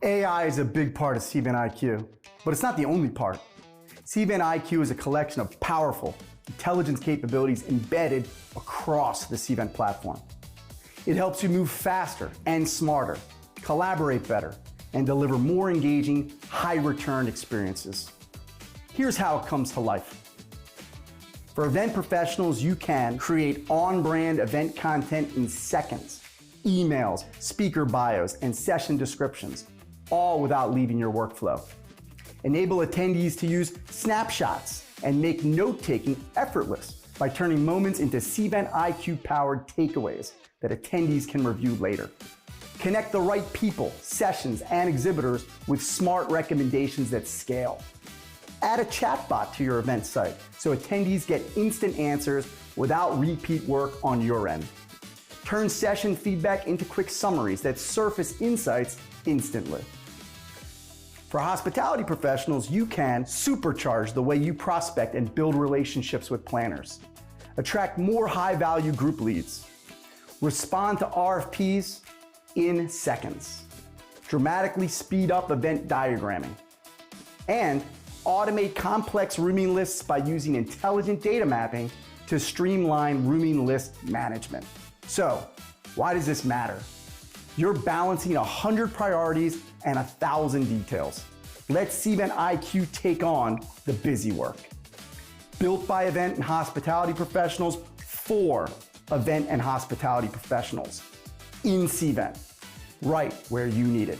AI is a big part of CventIQ, but it's not the only part. CventIQ is a collection of powerful intelligence capabilities embedded across the Cvent platform. It helps you move faster and smarter, collaborate better, and deliver more engaging, high-return experiences. Here's how it comes to life. For event professionals, you can create on-brand event content in seconds, emails, speaker bios, and session descriptions, all without leaving your workflow. Enable attendees to use snapshots and make note-taking effortless by turning moments into CventIQ-powered takeaways that attendees can review later. Connect the right people, sessions, and exhibitors with smart recommendations that scale. Add a chatbot to your event site so attendees get instant answers without repeat work on your end. Turn session feedback into quick summaries that surface insights instantly. For hospitality professionals, you can supercharge the way you prospect and build relationships with planners. Attract more high-value group leads. Respond to RFPs in seconds. Dramatically speed up event diagramming. And automate complex rooming lists by using intelligent data mapping to streamline rooming list management. So, why does this matter? You're balancing 100 priorities and 1,000 details. Let CventIQ take on the busy work. Built by event and hospitality professionals for event and hospitality professionals. In Cvent, right where you need it.